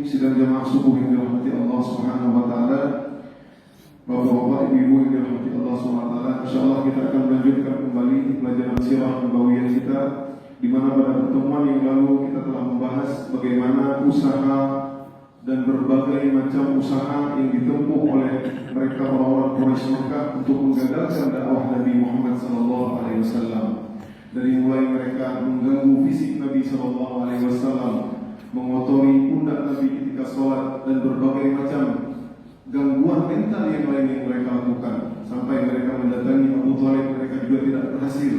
Sidang jamaah subuh yang dirahmati Allah Subhanahu wa taala, Bapak-bapak, ibu-ibu yang dirahmati Allah Subhanahu wa taala, insyaallah kita akan melanjutkan kembali pelajaran sirah nabawiyah kita, di mana pada pertemuan yang lalu kita telah membahas bagaimana usaha dan berbagai macam usaha yang ditempuh oleh mereka orang-orang Quraisy Mekah untuk menggagalkan dakwah Nabi Muhammad SAW. Dari mulai mereka mengganggu fisik Nabi SAW, mengotori pundak Nabi ketika sholat, dan berbagai macam gangguan mental yang lain yang mereka lakukan, sampai mereka mendatangi Abu Thalib. Mereka juga tidak berhasil.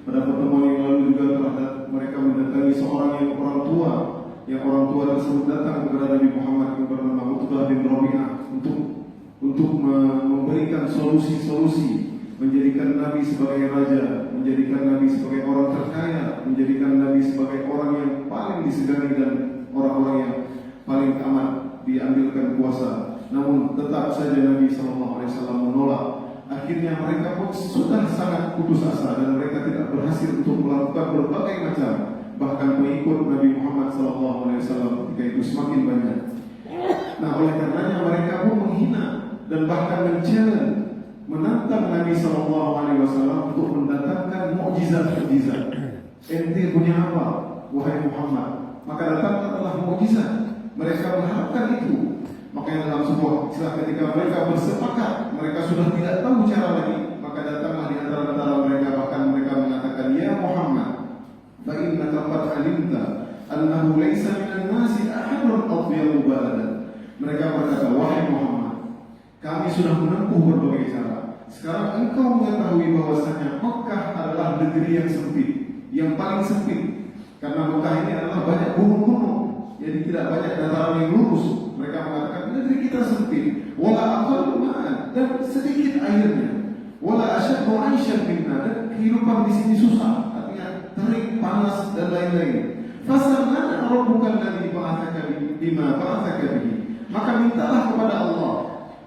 Pada pertemuan yang lalu juga telah mereka mendatangi seorang yang orang tua tersebut datang kepada Nabi Muhammad yang bernama Utbah bin Rabi'ah untuk memberikan solusi-solusi, menjadikan Nabi sebagai raja, menjadikan Nabi sebagai orang terkaya, menjadikan Nabi sebagai orang yang paling disegani dan orang-orang yang paling amat diambilkan kuasa. Namun tetap saja Nabi SAW menolak. Akhirnya mereka pun sudah sangat putus asa dan mereka tidak berhasil untuk melakukan berbagai macam. Bahkan pengikut Nabi Muhammad SAW ketika itu semakin banyak. Nah, oleh karenanya mereka pun menghina dan bahkan menantang Nabi SAW untuk mendatangkan mukjizat-mukjizat. Ente punya apa, wahai Muhammad? Maka datanglah mukjizat. Mereka berharapkan itu. Makanya dalam sebuah kisah ketika mereka bersepakat, mereka sudah tidak tahu cara lagi, maka datanglah di antara mereka, bahkan mereka mengatakan, ya Muhammad, fa innaka qad alimta annahu laysa minan nasi ahadun adyamu baladan. Mereka berkata, wahai Muhammad, kami sudah menempuh berbagai cara. Sekarang engkau mengetahui bahwasanya Mekah adalah negeri yang sempit, yang paling sempit. Karena Mekah ini adalah banyak gunung-gunung, jadi tidak banyak dataran yang lurus. Mereka mengatakan negeri kita sempit, wala aqallu ma'an, dan sedikit airnya, wala asyaddu 'aishan minna, dan kehidupan di sini susah, artinya terik, panas dan lain-lain. Fasalna rabbuka alladhi ba'athaka bima ba'athaka bihi, maka mintalah kepada Allah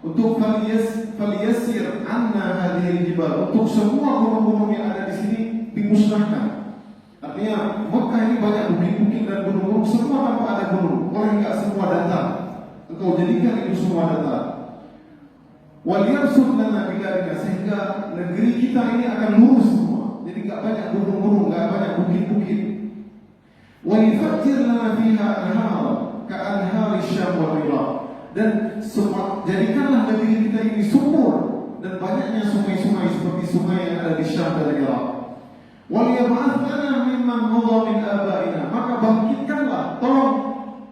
untuk faliyasir anna hadhil jibal, untuk semua gunung-gunung yang ada di sini dimusnahkan. Artinya Mekah ini banyak bukit-bukit dan gunung-gunung, semua tanpa ada gunung, oleh enggak semua datar. Engkau jadikan itu semua datar. Waliyabsut lana biladina, sehingga negeri kita ini akan lurus semua. Jadi enggak banyak gunung-gunung, enggak banyak bukit-bukit. Walifajjir lana fiha anhar ka'anhari Syam wal Iraq, dan jadikanlah negeri kita ini subur dan banyaknya sungai-sungai seperti sungai yang ada di Syam dan Iraq. Waliyab'athana mimman madha min abaina, maka bangkitkanlah, tolong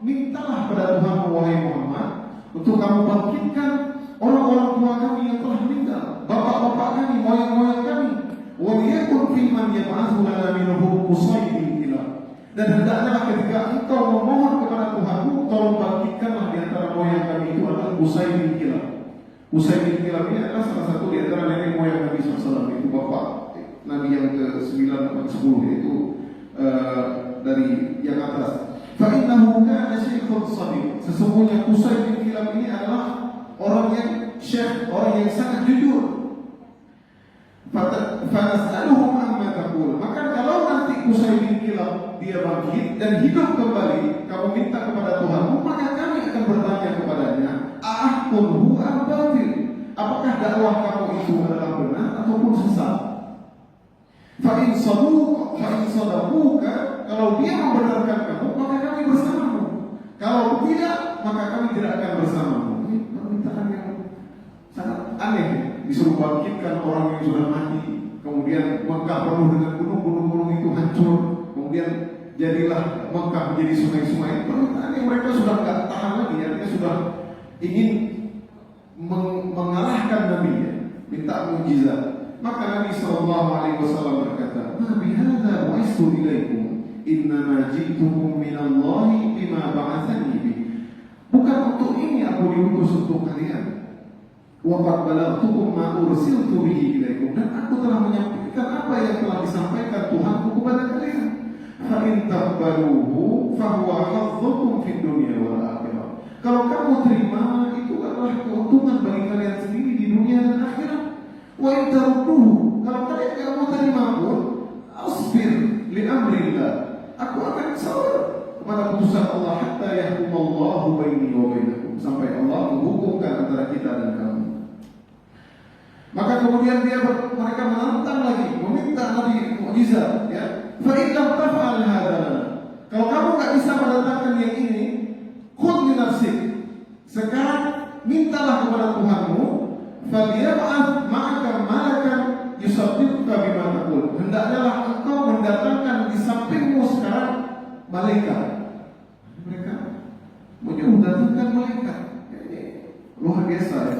mintalah pada Tuhan wahai Muhammad untuk kamu bangkitkan orang-orang tua kami yang telah meninggal, bapak-bapak kami, moyang-moyang kami. Waliyakun fiman yab'athu lana minhum Qusay bin Kilab, dan hendaklah ketika engkau memohon kepada Tuhanmu, tolong bangkitkanlah di antara moyang kami itu adalah Qusay bin Kilab. Qusay bin Kilab ini adalah salah satu di antara nenek moyang Nabi SAW, itu bapak Nabi yang ke-9 atau ke-10, yaitu dari yang atas. Fa'innahu kana syaikhun sadiq, sesungguhnya Qusay bin Kilab ini adalah orang yang syekh, orang yang sangat jujur. Fanas'aluhum amma taqul, maka kalau nanti Qusay bin Kilab dia bangkit dan hidup kembali, kamu minta kepada Tuhanmu, maka kami akan bertanya kepadanya, ahqul huwa batil, apakah dakwah kamu itu adalah benar ataupun sesat? Fa'in sadaquka, kalau dia membenarkan kamu, maka kami bersamamu. Kalau tidak, maka kami tidak akan bersamamu. Ini permintaan yang sangat aneh. Disuruh bangkitkan orang yang sudah mati, kemudian Mekah penuh dengan gunung-gunung itu hancur, kemudian jadilah Mekah menjadi sungai-sungai. Permintaan yang mereka sudah tidak tahan lagi, artinya sudah ingin mengalahkan Nabi, ya, minta mukjizat. Maka Nabi SAW berkata, "Ma bihadza bu'istu ilaikum, innama ji'tukum minallahi bima ba'athani bih." Bukan untuk ini aku diutus untuk kalian. Wa qad balaghtukum ma ursiltu bihi ilaikum, dan aku telah menyampaikan apa yang telah disampaikan Tuhanku kepada kalian. Fa in taqbaluhu fa huwa hadzukum fid dunya wal akhirah. Kalau kamu terima, itu adalah keuntungan bagi kalian sendiri di dunia dan akhirat. Wa in tarudduhu, kalau kalian tidak mau terima pun, asbir li amrillah, aku akan sabar kepada putusan Allah hatta yahkum Allah kemudian mereka menantang lagi, meminta Nabi mukjizat, ya. Fa in lam taf'al hadza, kalau kamu nggak bisa mendatangkan yang ini, khudh min nafsik. Sekarang mintalah kepada Tuhanmu, faliyab'ath ma'aka malakan yusaddiquka bima taqul. Hendaklah engkau mendatangkan di sampingmu sekarang malaikat. Mereka menyuruh datangkan malaikat. Ini luar biasa, ya.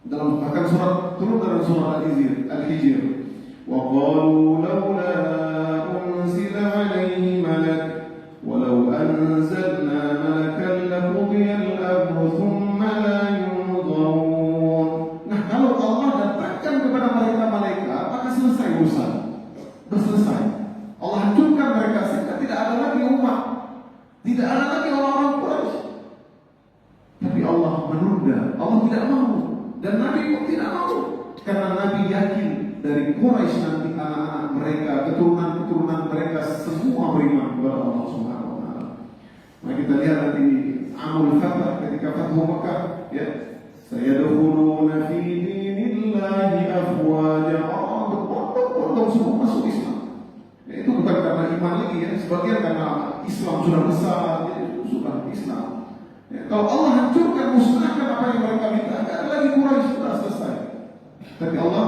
Dalam bahkan turun dalam surah Al-Hijr. Wa qalu laula unzila alaihi malak walau anzalna malakan laqudiya al-amru thumma la yunzarun. Nah, kalau Allah datangkan kepada mereka malaikat, maka selesai urusan. Selesai. Allah hancurkan mereka sehingga tidak ada lagi umat, tidak ada lagi orang-orang Quraisy. Tapi Allah menunda, Allah tidak mau. Dan Nabi pun tidak mau, karena Nabi yakin dari Quraisy nanti anak-anak mereka, keturunan-keturunan mereka semua beriman kepada Allah Subhanahu wa taala. Nah, kita lihat nanti Amul Fath ketika Fathu Makkah, ya. Sayadkhuluna fi dinillahi afwaja. Berbondong-bondong semua masuk Islam. Ya, itu bukan karena iman lagi, ya. Sebagian karena Islam sudah besar, jadi sudah Islam. Ya, kalau Allah hancurkan, musnahkan apa yang mereka minta, tidak ada lagi Quraisy, sudah selesai. Tapi Allah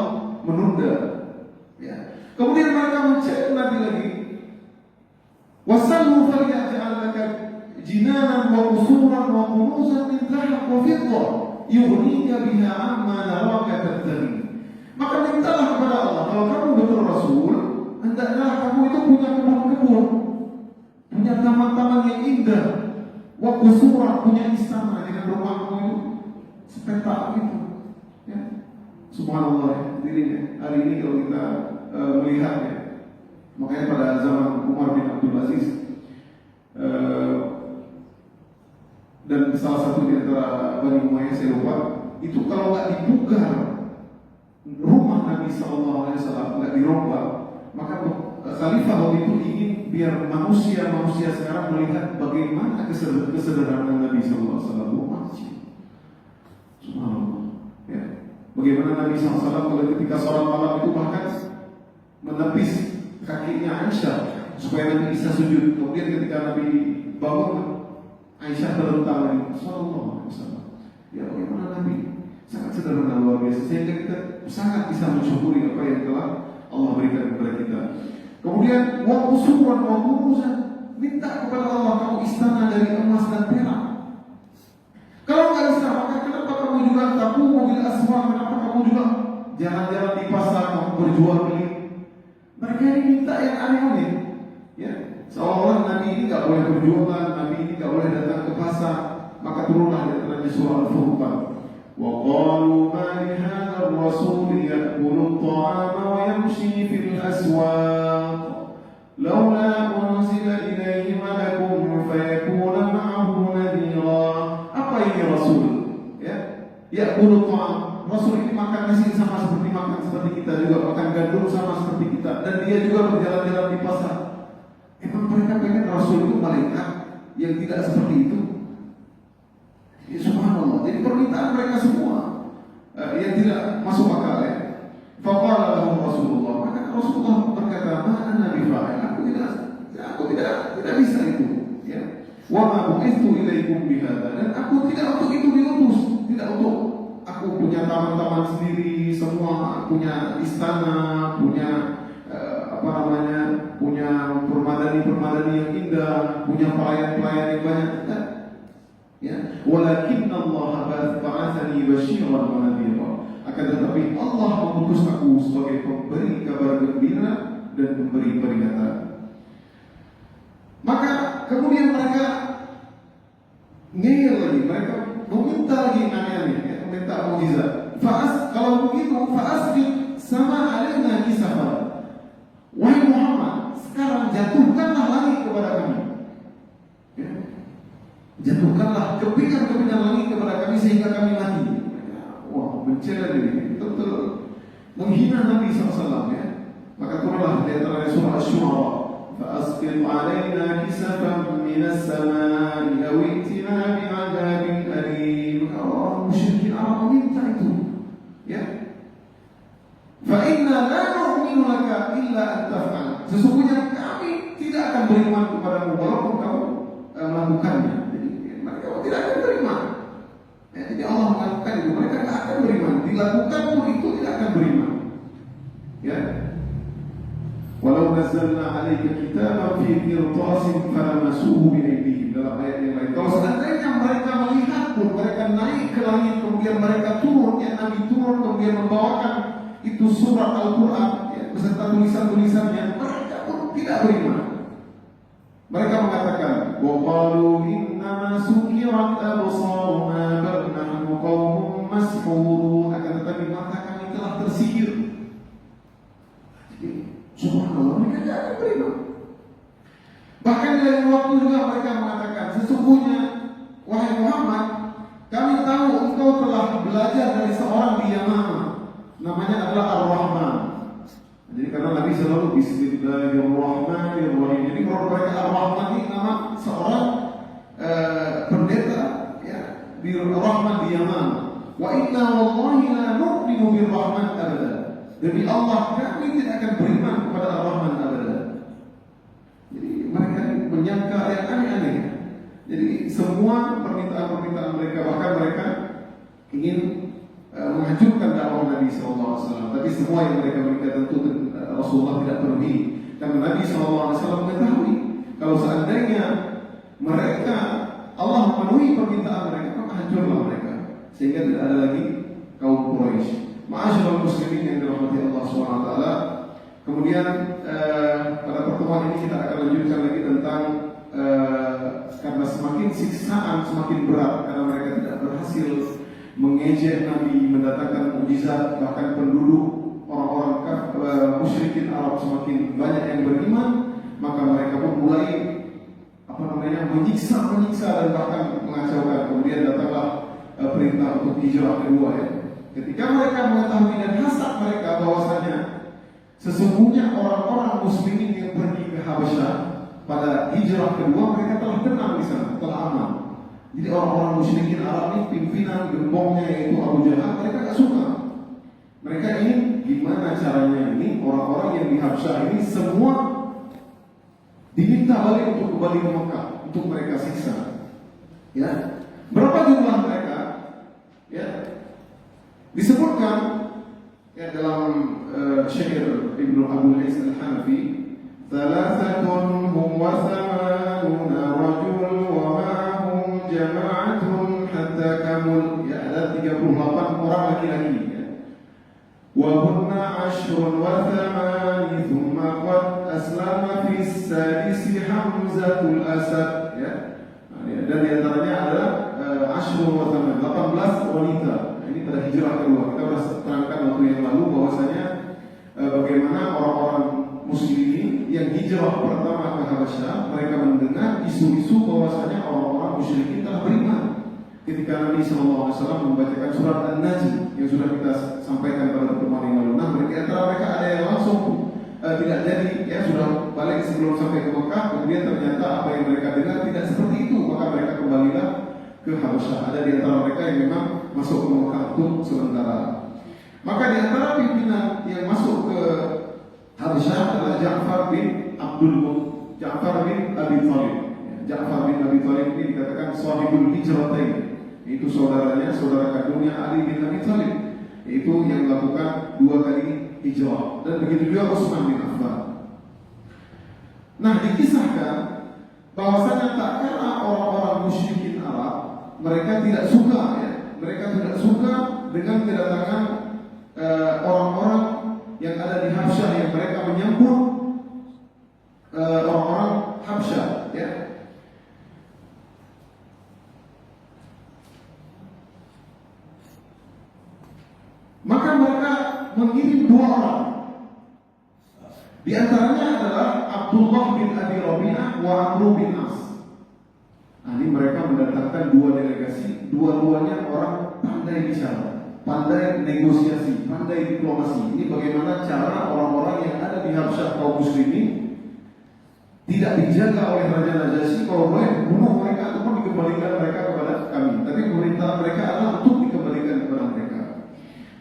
menunda. Ya. Kemudian mereka mencari Nabi lagi. Wasallu falyaj'al laka jinanan wa qusuran wa kunuzan min dhahab wa fiddah yughnika biha amma naraka tabtaghi. Maka mintalah kepada Allah, kalau kamu betul Rasul, hendaklah kamu itu punya kebun-kebun, punya taman-taman yang indah. Wa qusuran, punya istana dengan rumahmu itu sepetak gitu, ya. Subhanallah, ya. Dirinya hari ini kalau kita melihatnya, makanya pada zaman Umar bin Abdul Aziz, dan salah satu di antara Bani Umayyah, saya lupa, itu kalau nggak dipugar rumah Nabi SAW, nggak dirombak, maka Khalifah waktu itu ingin biar manusia sekarang melihat bagaimana kesederhanaan Nabi SAW. Masjid, subhanallah, ya. Bagaimana Nabi SAW ketika sholat malam itu bahkan menepis kakinya Aisyah supaya Nabi bisa sujud. Kemudian ketika Nabi bangun, Aisyah terlentang lagi. Sallallahu alaihi wasallam. Ya, bagaimana Nabi sangat sederhana, luar biasa, sehingga kita sangat bisa mensyukuri apa yang telah Allah berikan kepada kita. Kemudian wa qusuran wa kunuzan, minta kepada Allah kamu istana dari emas dan perak. Kalau nggak bisa, maka kenapa kamu juga tabu mobil aswar? Kenapa kamu juga jalan-jalan di pasar, kamu berjual beli? Mereka ini minta yang aneh-aneh, ya. Seolah-olah Nabi ini nggak boleh berjualan, Nabi ini nggak boleh datang ke pasar. Maka turunlah di antaranya surah Al-Furqan. Wa qalu ma li hadzal rasul ya'kulu at-ta'ama wa yamshi fil aswaq laula unzila ilayhi malakun fayakuna ma'ahu nadhira. Apa ini Rasul? Ya, ya'kulu at-ta'am. Rasul ini makan nasi sama seperti kita juga, makan gandum sama seperti kita, dan dia juga berjalan-jalan di pasar. Emang mereka pengen Rasul itu malaikat yang tidak seperti itu? Ya, subhanallah. Jadi permintaan mereka semua yang tidak masuk akal, ya. Faqala lahum Rasulullah, maka Rasulullah berkata, "Ma ana bifa'il." Aku tidak bisa itu, ya. Wa ma bu'ithu ilaikum bihadza, dan aku tidak untuk itu diutus, tidak untuk aku punya taman-taman sendiri, semua punya istana, punya punya permadani yang indah, punya pelayan-pelayan yang banyak, tidak. Ya, walakin Allah ba'atsani basyiran wa nadhira. Akan tetapi Allah mengutus aku sebagai pemberi kabar gembira dan pemberi peringatan. Maka kemudian mereka ngeyel lagi, mereka meminta lagi aneh-aneh, ya, meminta mukjizat. Kalau begitu, fa'asqit sama alaina kisafan. Wahai Muhammad, sekarang jatuhkanlah langit kepada kami. Ya. Jatuhkanlah kepingan-kepingan langit kepada kami sehingga kami mati. Wah, mencela diri, betul-betul menghina Nabi SAW, ya. Maka turunlah di antara surah Asy-Syu'ara, fa'asqit alaina kisafan minas samaa'i aw i'tina bi'adzabin alim. Orang musyrikin Arab meminta itu, ya. Fa inna la nu'minu laka illa an taf'al. Sesungguhnya kami tidak akan beriman kepadamu walaupun kamu melakukannya. Jadi mereka tidak akan beriman. Ya, jadi Allah melakukan itu, mereka tidak akan beriman. Dilakukan pun itu tidak akan beriman. Ya. Walau nazzalna 'alaika kitaban fi qirtasin falamasuhu bi aydihim. Dalam ayat yang lain, kalau seandainya mereka melihat pun, mereka naik ke langit, kemudian mereka turun, ya Nabi turun kemudian membawakan itu surat Al-Quran, ya, beserta tulisan-tulisannya, mereka pun tidak beriman. Mereka mengatakan, wa qalu innama sukirat absaruna bal nahnu qaumun mas'hurun. Akan tetapi mata kami telah tersihir. Subhanallah, mereka tidak akan beriman. Bahkan dalam waktu juga mereka mengatakan, sesungguhnya wahai Muhammad, kami tahu engkau telah belajar dari seorang di Yamama, namanya adalah Ar-Rahman. Jadi karena Nabi selalu Bismillahirrahmanirrahim. Jadi kalau mereka Ar-Rahman ini nama seorang pendeta, ya, di Rahman di Yamama. Wa inna wallahi la nu'minu bir-Rahman abada. Demi Allah, kami tidak akan beriman kepada Ar-Rahman abada. Jadi mereka menyangka yang aneh-aneh. Jadi semua permintaan-permintaan mereka, bahkan mereka ingin menghancurkan dakwah Nabi SAW. Tapi semua yang mereka tentu Rasulullah tidak penuhi. Karena Nabi SAW mengetahui kalau seandainya mereka Allah memenuhi permintaan mereka, maka hancurlah mereka, sehingga tidak ada lagi kaum Quraisy. Ma'asyiral muslimin yang dirahmati Allah SWT. Kemudian pada pertemuan ini kita akan lanjutkan lagi tentang karena semakin siksaan semakin berat karena mereka tidak berhasil mengejek Nabi, mendatangkan mukjizat, bahkan penduduk orang-orang musyrikin Arab semakin banyak yang beriman, maka mereka pun mulai menyiksa dan bahkan mengacaukan. Kemudian datanglah perintah untuk hijrah kedua, ya. Ketika mereka mengetahui dan hasad mereka bahwasanya sesungguhnya orang-orang muslimin yang pergi ke Habasyah pada hijrah kedua mereka telah tenang di sana, telah aman. Jadi orang-orang musyrikin Arab ini pimpinan gembongnya yaitu Abu Jahal, mereka tidak suka. Mereka ingin gimana caranya ini orang-orang yang di Habasyah ini semua diminta balik untuk kembali ke Mekah untuk mereka siksa. Ya, berapa jumlah mereka? Ya, disebutkan ya dalam syair Ibnu Abdul Aziz Al-Hanafi, "Thalathatun hum wa thamanuna rajul wa ma'ahum jama'atun hatta kamul." Ya, ada 38 orang laki-laki, ya. Wa hunna ashrun wa thamani thumma qad aslama fi sadisi Hamzatul Asad, ya. Dan di antaranya ada ashrun wa thamani, 18 wanita. Ini pada hijrah kedua. Kita sudah terangkan waktu yang lalu bahwasanya bagaimana orang-orang muslimin yang hijrah pertama ke Habasyah, mereka mendengar isu-isu bahwasanya orang-orang musyrikin telah beriman. Ketika Nabi SAW membacakan surat An-Najm yang sudah kita sampaikan pada pertemuan yang lalu, nah antara mereka ada yang langsung tidak jadi, ya sudah balik sebelum sampai ke Mekah, kemudian ternyata apa yang mereka dengar tidak seperti itu, maka mereka kembalilah ke Habasyah. Ada di antara mereka yang memang masuk ke Mekah untuk sementara. Maka di antara pimpinan yang masuk ke Habasyah adalah Ja'far bin Abi Thalib. Ja'far bin Abi Thalib ini dikatakan sahibul hijratain, yaitu saudaranya, saudara kandungnya Ali bin Abi Thalib, yaitu yang melakukan 2 kali hijrah. Dan begitu juga Utsman bin Affan. Nah, dikisahkan bahwasanya tak kala orang-orang musyrikin Arab mereka tidak suka, ya, mereka tidak suka dengan kedatangan orang-orang yang ada di Habasyah, yang mereka menyambut orang-orang Habasyah, ya. Maka mereka mengirim 2 orang. Di antaranya adalah Abdullah bin Abi Rabi'ah wa Amr bin As. Nah, ini mereka mendatangkan 2 delegasi, dua-duanya orang pandai bicara, pandai negosiasi, pandai diplomasi. Ini bagaimana cara orang-orang yang ada di Habasyah kaum muslimin tidak dijaga oleh Raja Najasyi, kalau boleh bunuh mereka ataupun dikembalikan mereka kepada kami. Tapi pemerintah mereka adalah untuk dikembalikan kepada mereka.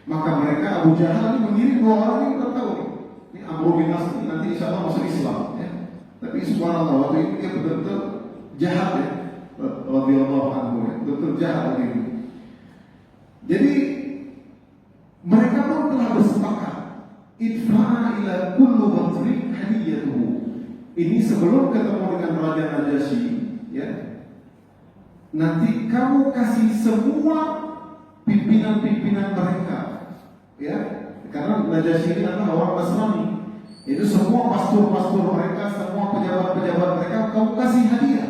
Maka mereka Abu Jahal ini mengirim 2 orang ini kita tahu nih. Ini Amr bin As nanti insya Allah masuk Islam ya. Tapi subhanallah waktu itu dia betul-betul jahat ya. Radhiyallahu anhu ya. Betul jahat waktu itu. Jadi mereka pun telah bersepakat idfa'a ila kullu batrik hadiyatuhu. Ini sebelum ketemu dengan Raja Najasyi ya. Nanti kamu kasih semua pimpinan-pimpinan mereka ya. Karena Najasyi ini adalah orang Nasrani. Itu semua pastor-pastor mereka, semua pejabat-pejabat mereka kamu kasih hadiah.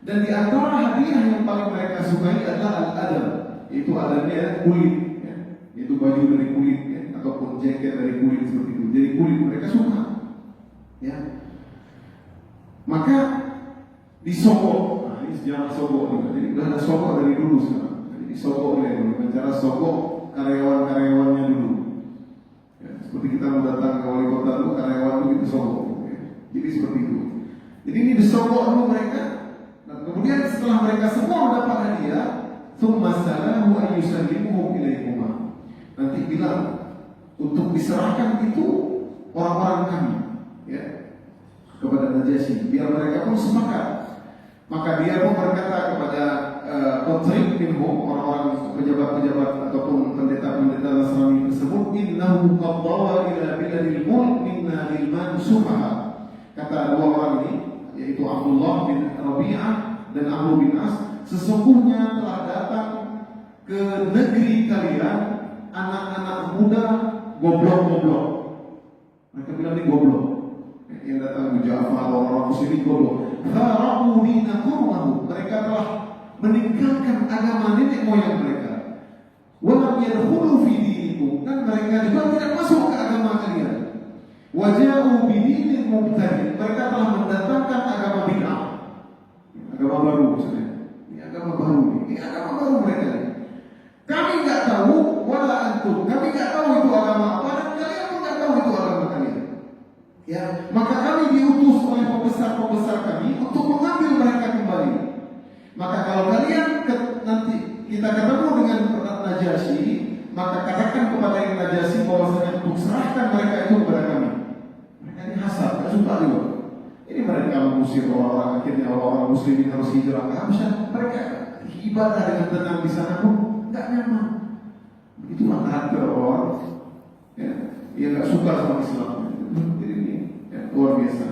Dan di antara hadiah yang paling mereka sukai adalah al-adam. Itu adanya kulit ya. Itu baju dari kulit ya, ataupun jaket dari kulit seperti itu. Jadi kulit mereka suka ya. Maka disogok. Nah, ini sejarah sogok juga. Jadi sudah ada sogok dari dulu sekarang. Jadi sogok dengan cara sogok karyawan-karyawannya dulu ya, seperti kita mau datang ke wali kota dulu, karyawan itu kita sogok ya. Jadi seperti itu. Jadi ini disogok dulu mereka. Dan kemudian setelah mereka semua mendapat hadiah, tsumma salahu ayyusallimuhu ilaikuma. Nanti bilang untuk diserahkan itu orang-orang kami ya kepada Najasyi, biar mereka pun sepakat. Maka dia pun berkata kepada Qutayb minhum, orang-orang pejabat-pejabat ataupun pendeta-pendeta Nasrani tersebut, innahu qad dawa ila biladil mulk minna lilman sufaha. Kata 2 orang ini, yaitu Abdullah bin Rabi'ah dan Amr bin As, sesungguhnya telah datang ke negeri kalian anak-anak muda goblok-goblok. Mereka bilang ini goblok. Yang datang ke Ja'far, orang-orang muslimin goblok. Faraqu dinakum, mereka telah meninggalkan agama nenek moyang mereka. Wa lam yadkhulu fi dinikum, dan mereka juga tidak masuk ke agama kalian. Wa ja'u bi dinin mubtadi', mereka telah mendatangkan agama bid'ah. Agama baru maksudnya. Ini agama baru. Ini agama baru mereka. Kami enggak tahu, wala antum. Kami enggak tahu itu agama apa, dan kalian pun enggak tahu itu agama kalian. Ya, maka kami diutus oleh pembesar-pembesar kami untuk mengambil mereka kembali. Maka kalau kalian nanti kita ketemu dengan Najasyi, maka katakan kepada yang Najasyi bahwasanya untuk serahkan mereka itu kepada kami. Mereka ini hasad, tidak suka juga. Ini mereka mengusir orang-orang, akhirnya orang-orang muslimin harus hijrah ke Habsyah. Mereka ibadah dengan tenang di sana pun tidak nyaman. Begitulah karakter orang ya, yang tidak suka sama Islam. Jadi ini ya, luar biasa.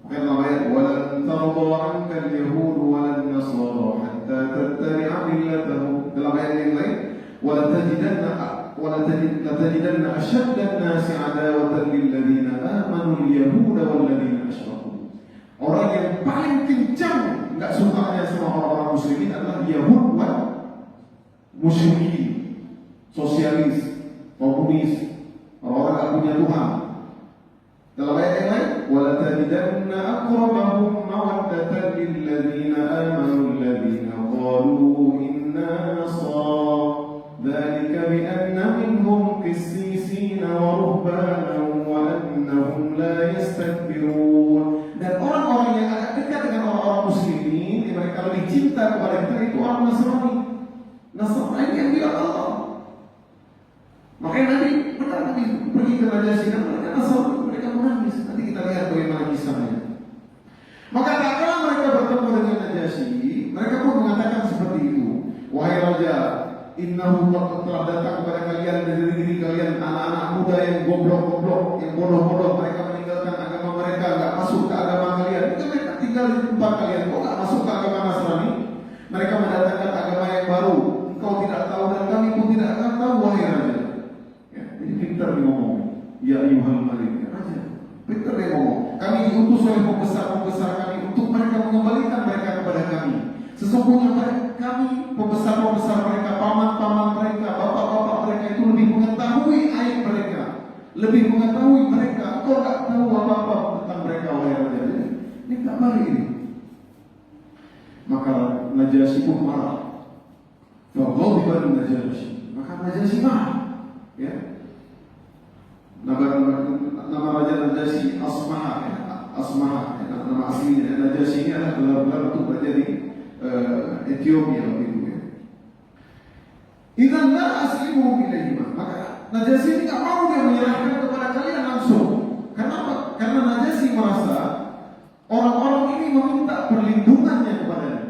Maka dalam ayat walan tarda anka al-yahud walan nasara hatta tattabi'a millatahum. Dalam ayat yang lain wala tajidanna ashadda an-nasi 'adawatan lil ladzina amanu al-yahuda wal ladzina asyraku. Orang yang paling kencang enggak sukanya sama orang-orang muslimin adalah Yahud dan musyrikin, sosialis, komunis, orang-orang tak punya Tuhan. Dalam ayat yang lain, wala tajidanna aqrabahum mawaddatan lil ladzina amanu alladzina qalu inna nasara dzalika bi anna minhum qissisina wa ruhbanan wa annahum la yastakbirun. Dan orang-orang yang agak dekat dengan orang-orang muslimin, yang mereka lebih cinta kepada kita itu orang Nasrani. Nasrani yang bilang Allah. Makanya Nabi benar Nabi pergi ke Najasyi dan mereka Nasrani, mereka menangis. Nanti kita lihat bagaimana kisahnya. Maka tak kala mereka bertemu dengan Najasyi, mereka pun mengatakan seperti itu. Wahai Raja, innahu telah datang kepada kalian dari negeri kalian anak-anak muda yang goblok-goblok, yang bodoh-bodoh. Mereka meninggalkan agama mereka, enggak masuk ke agama kalian. Itu mereka tinggal di tempat kalian, kok enggak masuk ke agama Nasrani? Mereka mendatangkan agama yang baru. Engkau tidak tahu dan kami pun tidak akan tahu, wahai Raja. Ya, jadi pintar dia ngomong. Ya ayuhal malik, ya Raja. Pintar dia ngomong. Kami diutus oleh pembesar-pembesar kami untuk mereka mengembalikan mereka kepada kami. Sesungguhnya kami, pembesar-pembesar mereka, paman-paman mereka, bapak-bapak mereka itu lebih mengetahui aib mereka, lebih mengetahui mereka. Kau tak tahu apa-apa tentang mereka, wahai Raja. Ini tak baik ini. Maka Najasyi pun marah. Faghadiba Najasyi. Maka Najasyi marah. Ya. Nama Raja Najasyi Asmaha, ya. Asmaha, ya. Nama aslinya Najasyi ini adalah gelar-gelar untuk raja di Ethiopia begitu ya. Idzan la aslimu ilaihima. Maka Najasyi ini nggak mau dia menyerahkan kepada kalian langsung. Kenapa? Karena Najasyi merasa orang-orang ini meminta perlindungannya kepadanya.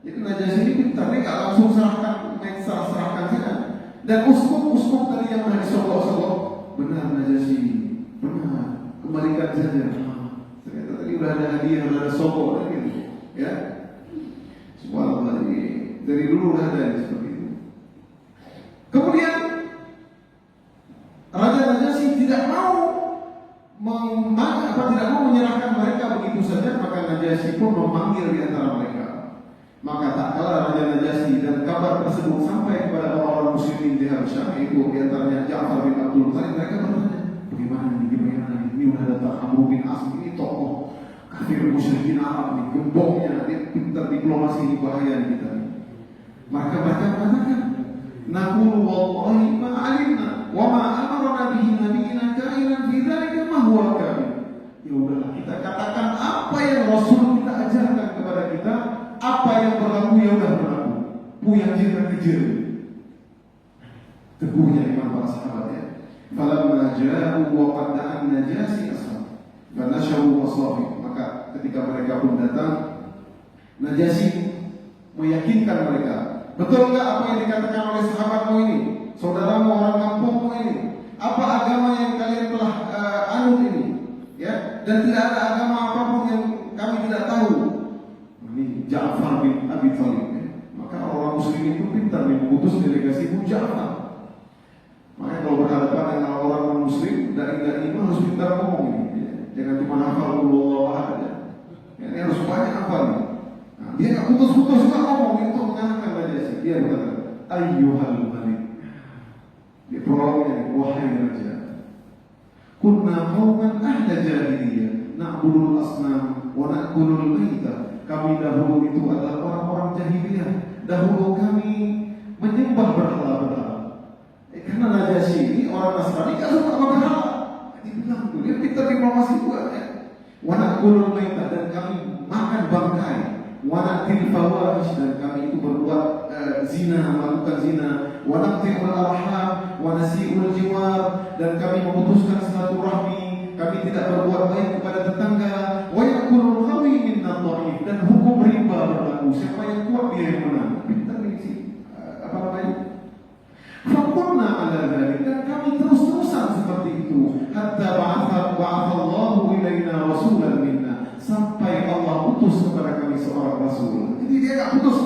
Jadi Najasyi ini pintar, dia nggak langsung serahkan saja. Dan uskup tadi yang sudah disogok-sogok, benar Najasyi, benar, kembalikan saja. Ternyata tadi udah ada hadiah, udah ada sogok lagi, ya. Subhanallah, dari dulu udah ada seperti itu. Kemudian Raja Najasyi tidak mau menyerahkan mereka begitu saja, maka Najasyi pun memanggil di antara mereka. Maka tak kalah Raja Najasyi dan kabar tersebut sampai kepada orang-orang muslimin di Habasyah, itu di antaranya Ja'far bin Abdul Muttalib. Mereka bertanya, bagaimana ini udah datang Amr bin As, ini tokoh kafir musyrikin Arab, ini gembongnya, dia pintar diplomasi, ini bahaya kita. Maka mereka mengatakan, naqulu wallahi ma 'alimna wa ma amarna bihi nabiyina ka'inan fi dzalika ma huwa kafir. Ya udahlah, kita katakan apa yang Rasul kita ajarkan kepada kita, apa yang berlaku ya udah berlaku. Puyang jangan kejar. Teguhnya iman para sahabat ya. Falamma ja'u wa qad da'a Najasyi ashab. Fanashawu wasafi. Maka ketika mereka pun datang, Najasyi meyakinkan mereka. Betul enggak apa yang dikatakan oleh sahabatmu ini, saudaramu orang kampungmu ini? Apa agama yang kalian telah anut ini? Ya, dan tidak ada agama apapun yang kami tidak tahu. Ini Ja'far bin Abi Thalib. Ya. Maka orang muslim itu pintar mengutus delegasi Ja'far. Makanya kalau berhadapan dengan orang muslim, dai-dai itu harus pintar ngomong ini. Ya. Jangan cuma hafal Allah aja. Ya, ini harus banyak hafal. Nah, dia nggak putus-putus juga ngomong itu mengenai Najasyi. Dia berkata, Ayyuhal Malik. Dia prolognya, wahai raja. Kunna qauman ahla jahiliyah, na'budul asnam wa na'kulul maita. Kami dahulu itu adalah orang-orang jahiliyah. Dahulu kami menyembah berhala-berhala. Karena Najasyi ini orang Nasrani enggak suka sama berhala. Dibilang tuh, dia pintar diplomasi juga ya. Wa na'kulul maita, dan kami makan bangkai. Wa na'til fawahish, dan kami itu berbuat zina, melakukan zina. Wa naqti'ul arham wa nasi'ul jiwar, dan kami memutuskan silaturahmi, kami tidak berbuat baik kepada tetangga. Wa yaqulul qawi minna dhaif, dan hukum riba berlaku, siapa yang kuat dia yang menang. Pintar nih sih apa namanya? Fakunna ala dzalik, dan kami terus-terusan seperti itu. Hatta ba'athallahu ilaina rasulan minna, sampai Allah utus kepada kami seorang rasul. Jadi dia enggak putus.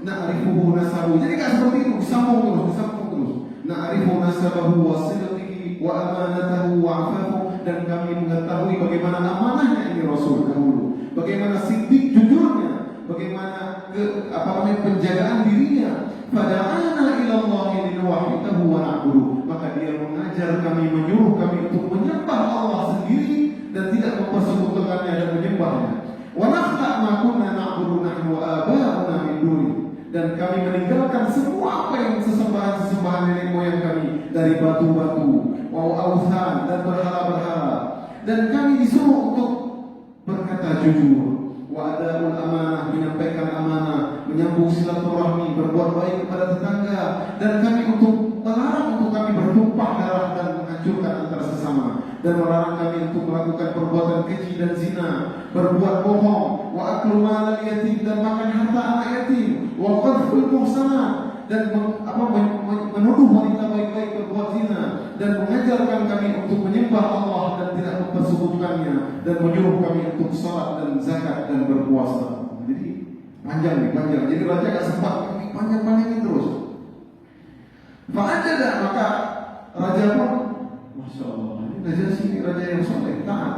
Na'rifuhu nasabu. Jadi enggak seperti itu, disambung terus. Na'rifu nasabahu wa sidqihi wa amanatahu wa afafu, dan kami mengetahui bagaimana amanahnya ini Rasul dahulu, bagaimana siddiq jujurnya, bagaimana penjagaan dirinya. Fada'ana ila Allah linuwahhidahu wa na'budu, maka dia mengajar kami, menyuruh kami untuk menyembah Allah sendiri dan tidak mempersekutukannya dan menyembahnya. Wa nakhla' ma kunna na'budu nahnu wa aba'una min duni, dan kami meninggalkan semua apa yang sesembahan nenek moyang kami dari batu-batu, awthan, dan berhala-berhala. Dan kami disuruh untuk berkata jujur, wa adaul amanah, menyampaikan amanah, menyambung silaturahmi, berbuat baik kepada tetangga, dan kami melarang untuk kami bertumpah darah dan menghancurkan antar sesama, dan melarang kami untuk melakukan perbuatan keji dan zina, berbuat bohong, wa aklu malal yatim, dan makan harta anak yatim, wa qadful muhsanat, dan menuduh wanita baik-baik berbuat zina, dan mengajarkan kami untuk menyembah Allah dan tidak mempersekutukannya, dan menyuruh kami untuk salat dan zakat dan berpuasa. Jadi panjang. Jadi raja gak sempat panjang-panjangin terus. Fa'ajada, maka raja pun, Masya Allah, ini Najasyi raja yang soleh, taat.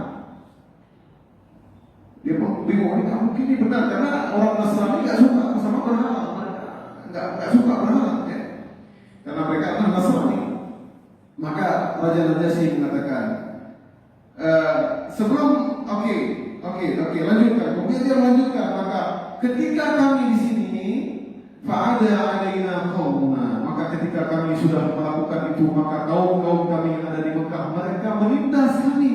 Dia pun bingung, ini mungkin ini benar, karena orang Nasrani gak suka sama berhala, gak suka berhala ya. Karena mereka adalah Nasrani. Maka Raja Najasyi mengatakan, sebelum oke, lanjutkan. Kemudian dia melanjutkan, maka ketika kami di sini, fa'ada 'alaina qaumuna, maka ketika kami sudah melakukan itu, maka kaum kami yang ada di Mekah, mereka menindas kami.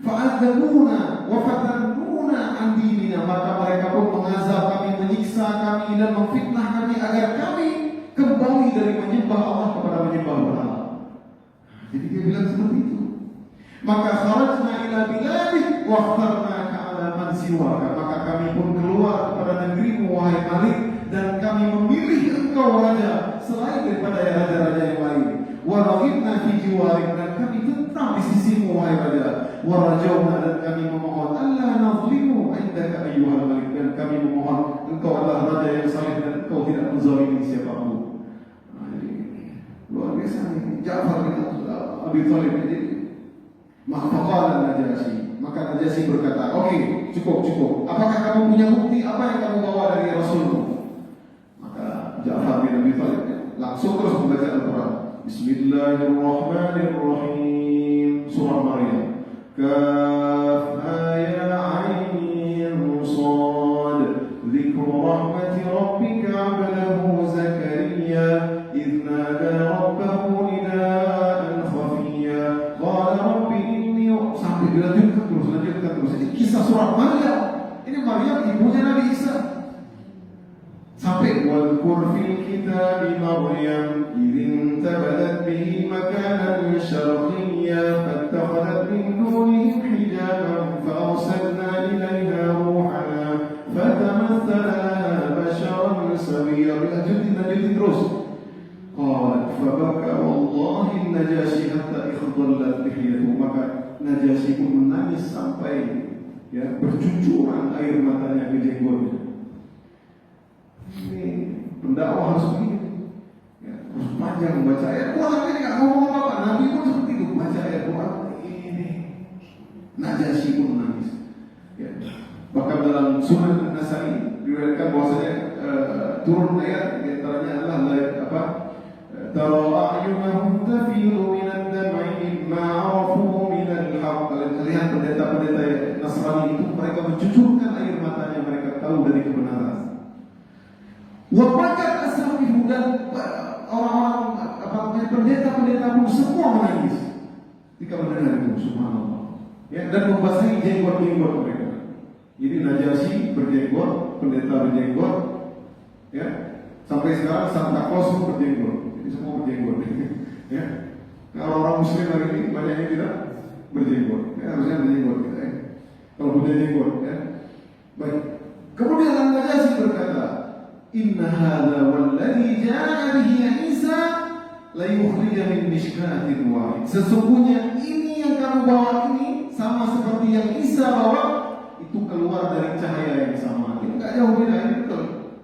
Fa'adzabuna wa fatannuna an dinina, maka mereka pun mengazab kami, menyiksa kami, dan memfitnah kami agar kami kembali dari menyembah Allah kepada menyembah berhala. Jadi dia bilang seperti itu. Maka kharajna ila biladih wa akhtarnaka ala man siwaka. Maka kami pun keluar kepada negerimu wahai Malik, dan kami memilih engkau raja selain daripada raja-raja yang lain. Wa raghibna fi jiwarik, dan kami tetap di sisimu wahai raja. Wa rajawna, dan kami memohon alla nazlimu indaka ayyuhal Malik, dan kami memohon engkau adalah raja yang saleh dan engkau tidak menzalimi siapapun. Jadi luar biasa nih Ja'far bin Abi Thalib. Jadi maka Najasyi, maka Najasyi berkata, oke, cukup. Apakah kamu punya bukti? Apa yang kamu bawa dari Rasulmu? Maka Ja'far bin Abi Thalib langsung terus membaca Al-Quran. Bismillahirrahmanirrahim. Surah Maryam. Kaf ya ain sad. Dzikru rahmati rabbika 'abdahu Zakaria idh nada rabbahu nidaan khafiyya. Qala rabbi inni, sampai dilanjutkan terus. Ini kisah surah Maryam. Ini Maryam ibunya Nabi Isa. Sampai wadhkur fil kitabi Maryam idh tabadat bihi makanan syarqiyya fattakhadhat min dunihim hijaban fa arsalna ilayha ruhana fatamassala laha basharan sawiyya. Lanjutin terus. Qalat fabaka wallahi Najasyi hatta ikhdallat lihyatuhu. Maka Najasyi pun menangis sampai bercucuran air matanya ke jenggotnya. Ini pendakwah harus begini, harus panjang membaca ayat Quran. Ini nggak ngomong apa-apa. Nabi pun seperti itu, baca ayat Quran ini. Najasyi pun menangis. Bahkan dalam Sunan Nasai diriwayatkan bahwasanya turun ayat di antaranya adalah ayat apa? Tara a'yunahum tafidu minad dam'i mimma 'arafu minal haqq. Kalian lihat pendeta-pendeta Nasrani itu, mereka mencucurkan air matanya, mereka tahu dari kebenaran. Wabakat asal-ibu, dan orang-orang pendeta-pendeta pun semua menangis ketika mendengar itu, subhanallah. Dan membasahi jenggot-jenggot mereka. Jadi Najasyi berjenggot, pendeta berjenggot, sampai sekarang Santa Claus pun berjenggot. Jadi semua berjenggot. Kalau orang Muslim hari ini banyak yang tidak berjenggot. Harusnya berjenggot kita. Kalau punya jenggot, baik. Kemudian Najasyi berkata, Inna hadha walladhi ja'a bihi Isa la yukhrija min mishkatin wahid. Sesungguhnya ini yang kamu bawa ini sama seperti yang Isa bawa, itu keluar dari cahaya yang sama. Ini enggak jauh beda, ini betul.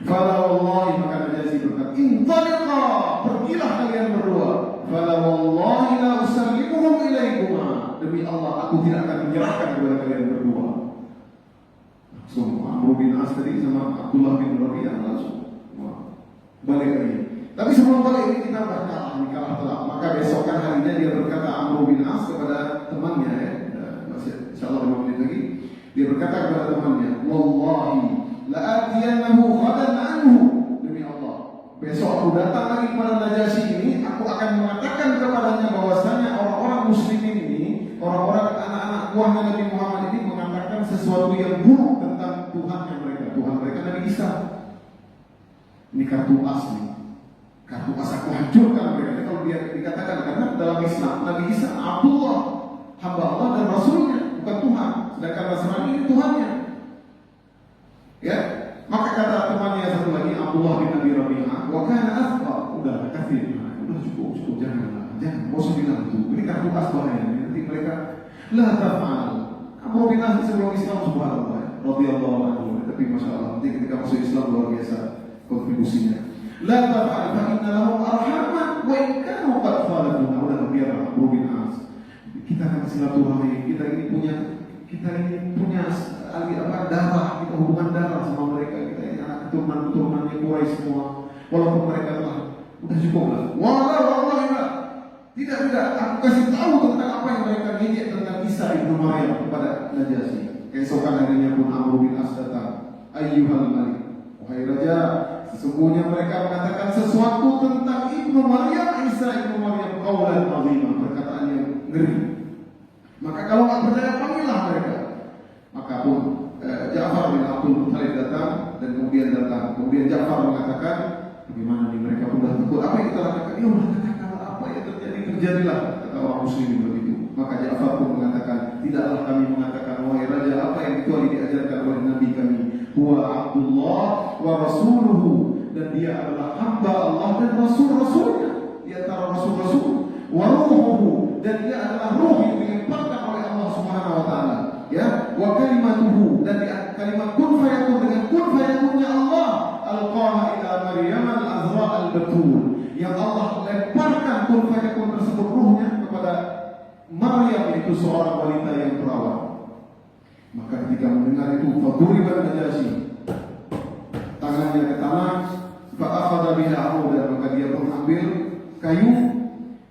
Fala wallahi, maka Najasyi berkata, intaliqa, pergilah kalian berdua. Fala wallahi la usallimuhum ilaikuma. Demi Allah, aku tidak akan menyerahkan kepada kalian berdua. Amr bin As tadi sama Abdullah bin Rabi'ah langsung balik lagi. Tapi sebelum balik ini kita kalah telak. Maka besokan harinya dia berkata, Amr bin As kepada temannya, masih insyaallah 5 menit lagi, dia berkata kepada temannya, wallahi la atiyannahu ghadan anhu. Demi Allah, besok aku datang lagi kepada Najasyi ini, aku akan mengatakan kepadanya bahwasanya orang-orang muslimin ini, orang-orang anak-anak buahnya Nabi Muhammad ini mengatakan sesuatu yang buruk tentang Tuhan mereka Nabi Isa. Ini kartu as aku hancurkan mereka. Kalau dia dikatakan, karena dalam Islam Nabi Isa Abdullah, hamba Allah dan Rasulnya, bukan Tuhan. Sedangkan Nasrani ini Tuhannya. Maka kata temannya satu lagi, Abdullah bin Abi Rabi'ah, wa kana asqa, udah kafir, udah cukup, jangan, mau bilang itu. Ini kartu as bahaya. Nanti mereka la taf'al. Amr bin As sebelum Islam, subhanallah, radhiyallahu anhu. Tapi masya Allah, nanti ketika masuk Islam luar biasa kontribusinya. La taf'al fa inna lahum arhaman wa in kanu qad khalafuna. Udah biarlah Amr bin As. Kita akan silaturahmi, kita ini punya darah, kita hubungan darah sama mereka. Kita ini anak keturunan yang Quraisy semua. Walaupun mereka telah udah cukup lah. Wallahi tidak, aku kasih tahu tentang apa yang mereka ngejek tentang Isa ibnu Maryam kepada Najasyi. Keesokan harinya pun Amr bin As datang. Ayyuhal Malik, wahai raja, sesungguhnya mereka mengatakan sesuatu tentang ibnu Maryam, Isa ibnu Maryam, qaulan azimah, perkataan yang ngeri. Maka kalau nggak percaya, panggillah mereka. Maka pun Ja'far bin Abdul Muttalib datang, dan kemudian Ja'far mengatakan, bagaimana nih mereka pun dah takut. Apa yang kita lakukan? Ya udah katakan apa yang terjadi terjadilah kata orang muslimin begitu. Maka Ja'far pun mengatakan, tidaklah kami mengatakan wahai raja apa yang kecuali diajarkan oleh Nabi kami, huwa Abdullah wa rasuluhu, dan dia adalah hamba Allah dan rasul-rasulnya, di antara rasul-rasul, wa ruhuhu, dan dia adalah ruh yang dilemparkan oleh Allah Subhanahu wa taala, ya, wa kalimatuhu, dan kalimat kun fayakun dengan kun fayakunnya Allah, alqaha ila Maryam al-azra al-batul, yang Allah lemparkan kun fayakun tersebut ruhnya kepada Maryam, itu seorang wanita yang perawan. Maka ketika mendengar itu, faduribat Najasyi, tangannya ke tanah, fa'akhadha biha audan, maka dia pun ambil kayu,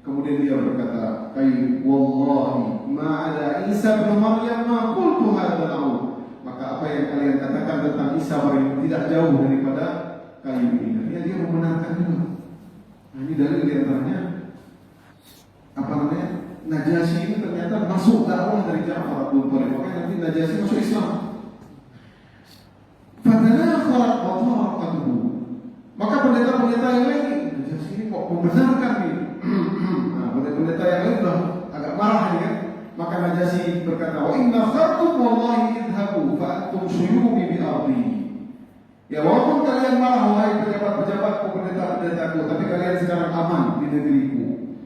kemudian dia berkata, kayu, wallahi ma'ada Isa bin Maryam ma qultu hadzal aud. Maka apa yang kalian katakan tentang Isa Maryam tidak jauh daripada kayu ini. Dia membenarkan itu. Nah, ini dalil di antaranya apa namanya? Najasyi ini ternyata masuk dakwah dari Ja'far Abdul Thalib. Makanya nanti Najasyi masuk Islam. Fatanakharat wataraqatuhu. Maka pendeta-pendeta yang lain, Najasyi ini kok membenarkan nih. Nah, pendeta yang lain sudah agak marah ini kan. Maka Najasyi berkata, wa inna khartum wallahi idhabu fa antum syuyubi bi ardi. Ya, walaupun kalian marah wahai pejabat-pejabatku, pendeta-pendetaku, tapi kalian sekarang aman di negeriku.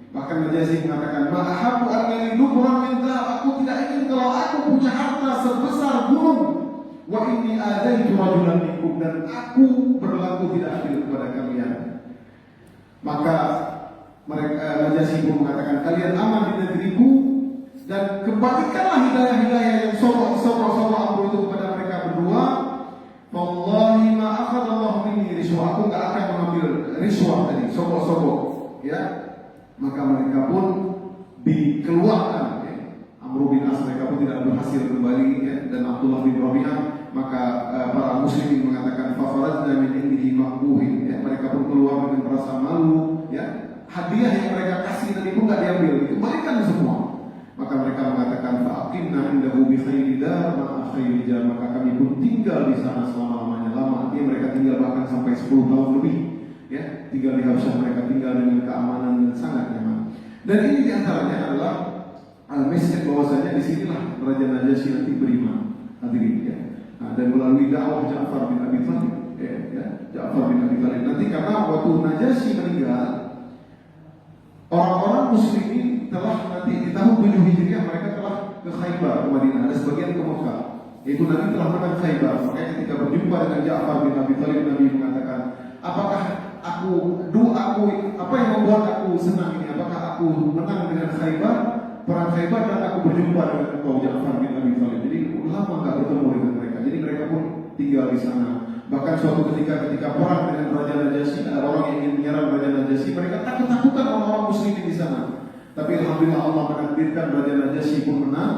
Maka Najasyi mengatakan, ma'ahabu annani lubran min dhahab, aku tidak ingin kalau aku punya harta sebesar gunung. Wa inni adaitu rajulan minkum, dan aku berlaku tidak adil kepada kalian. Maka Najasyi pun mengatakan, kalian aman di negeriku, dan kembalikanlah hidayah-hidayah yang sorok-sorok aku itu kepada mereka berdua. Wallahi ma akhadallahu minni riswah, aku enggak akan mengambil riswah tadi, sorok-sorok, ya. Maka mereka pun dikeluarkan, ya. Amr bin As, mereka pun tidak berhasil kembali, ya. Dan Abdullah bin Rabi'ah, maka para muslimin mengatakan fafarajna min indihi maqbuhin, ya. Mereka pun keluar dengan merasa malu, ya. Hadiah yang mereka kasih tadi pun tidak diambil, dikembalikan semua. Maka mereka mengatakan fa'aqimna indahu bi khairi dar ma'a khairi jar, maka kami pun tinggal di sana selama-lamanya. Lama, artinya mereka tinggal bahkan sampai 10 tahun lebih, ya. Tinggal di Habsyah, mereka tinggal dengan keamanan dan sangat nyaman. Dan ini diantaranya adalah al-miskin, bahwasanya disinilah Raja Najasyi nanti beriman, hadirin, ya. Nah, dan melalui dakwah Ja'far bin Abi Thalib, ya, Ja'far bin Abi Thalib nanti, karena waktu Najasyi meninggal, orang-orang muslimin telah nanti di tahun 7 Hijriah mereka telah ke Khaybar, ke Madinah, ada sebagian ke Mekah. Yaitu Nabi telah menang Khaybar. Makanya ketika berjumpa dengan Ja'far bin Abi Thalib, Nabi mengatakan, apakah apa yang membuat aku senang ini? Apakah aku menang dengan Khaybar, perang Khaybar, dan aku berjumpa dengan engkau Ja'far bin Abi Thalib? Jadi lama enggak bertemu dengan mereka. Jadi mereka pun tinggal di sana. Bahkan suatu ketika perang dengan Raja Najasyi, ada orang yang ingin menyerang Raja Najasyi, mereka takut-takutan orang-orang muslimin di sana. Tapi alhamdulillah Allah menakdirkan Raja Najasyi pun menang,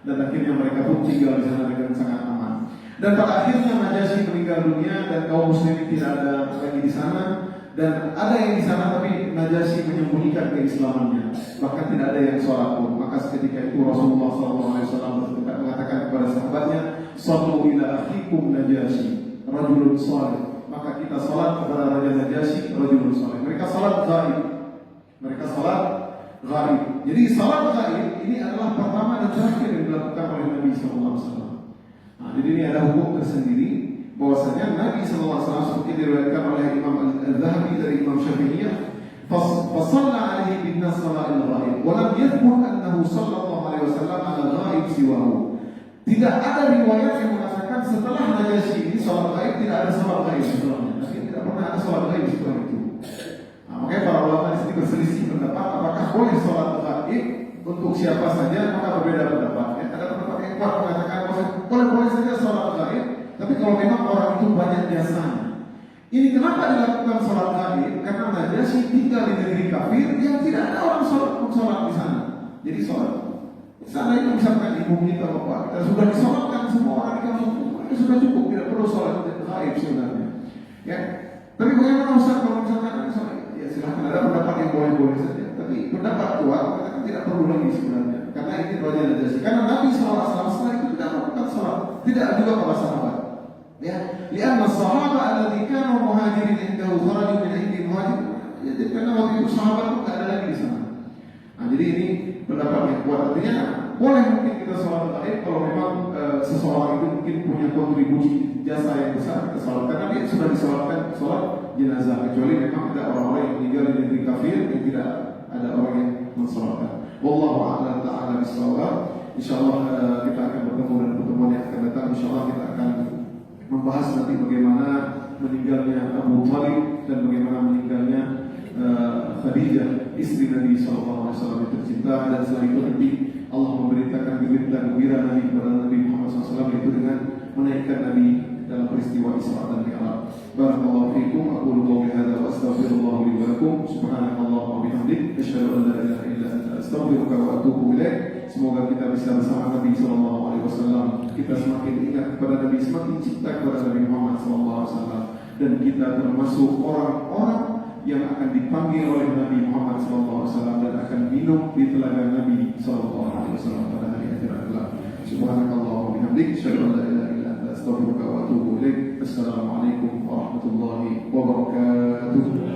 dan akhirnya mereka pun tinggal di sana dengan sangat aman. Dan pada akhirnya Najasyi meninggal dunia dan kaum muslimin tidak ada lagi di sana. Dan ada yang di sana tapi Najasyi menyembunyikan keislamannya, bahkan tidak ada yang sholat pun. Maka seketika itu Rasulullah SAW mengatakan kepada sahabatnya, sallu ila akhikum Najasyi rajulun salih, maka kita sholat kepada Raja Najasyi rajulun salih. Mereka sholat ghaib. Jadi sholat ghaib ini adalah pertama dan terakhir yang dilakukan oleh Nabi SAW. Nah, jadi ini ada hukum tersendiri, bahwasanya Nabi SAW seperti diriwayatkan oleh Imam Al-Zahabi dari Imam Syafi'iyah, fasalla alaihi bin nas sala'il ghaib wa lam yathbut annahu sallallahu alaihi wasallam ala ghaib siwahu. Tidak ada riwayat yang mengatakan setelah Najasyi ini salat ghaib, tidak ada salat ghaib setelahnya. Tapi tidak pernah ada salat ghaib setelah itu. Nah, makanya para ulama di sini berselisih pendapat apakah boleh salat ghaib untuk siapa saja, maka berbeda pendapat. Ya, ada pendapat yang kuat mengatakan boleh saja salat ghaib, tapi kalau memang orang itu banyak jasanya. Ini kenapa dilakukan salat ghaib? Karena Najasyi tinggal di negeri kafir yang tidak ada orang sholat di sana. Jadi sholat di sana itu misalkan ibu kita, bapak kita sudah disolatkan semua orang di kampung, itu sudah cukup, tidak perlu sholat ghaib sebenarnya. Ya, tapi bagaimana Ustaz kalau misalkan ada sholat? Ya silahkan, ada pendapat yang boleh-boleh saja. Tapi pendapat kuat mengatakan tidak perlu lagi sebenarnya. Karena ini Raja Najasyi. Karena Nabi SAW setelah itu tidak melakukan sholat, tidak juga para sahabat. Ya, lianna sahabat alladzi kanu muhajirin indahu kharaju min indi muhajir. Ya, karena waktu itu sahabat pun tidak ada lagi di sana. Nah, jadi ini pendapat yang kuat. Artinya boleh mungkin kita sholat gaib kalau memang seseorang itu mungkin punya kontribusi jasa yang besar kita sholat, karena dia sudah disolatkan sholat jenazah, kecuali memang ada orang-orang yang tinggal di negeri kafir yang tidak ada orang yang mensolatkan. Wallahu a'lam ta'ala bishawab. Insyaallah kita akan bertemu dan pertemuan yang akan datang. Insyaallah kita akan membahas nanti bagaimana meninggalnya Abu Thalib dan bagaimana meninggalnya Khadijah, istri Nabi Sallallahu Alaihi Wasallam yang tercinta, dan setelah itu nanti Allah memberitakan berita gembira Nabi kepada Nabi Muhammad SAW, itu dengan menaikkan Nabi dalam peristiwa Isra dan Mi'raj. Barakallahu fiikum, aqulu qawli hadza wa astaghfirullah li wa lakum. Subhanallahi wa bihamdihi, asyhadu an la ilaha illa anta, astaghfiruka wa atubu ilaik. Semoga kita bisa bersama Nabi Sallallahu Alaihi Wasallam, kita semakin ingat kepada Nabi, semakin cinta kepada Nabi Muhammad Sallallahu Alaihi Wasallam, dan kita termasuk orang-orang yang akan dipanggil oleh Nabi Muhammad SAW dan akan minum di telaga Nabi SAW pada hari akhirat kelak. Subhanakallah wa bihamdik, asyhadu an la ilaha illa anta, astaghfiruka wa atubu ilaik. Assalamualaikum warahmatullahi wabarakatuh.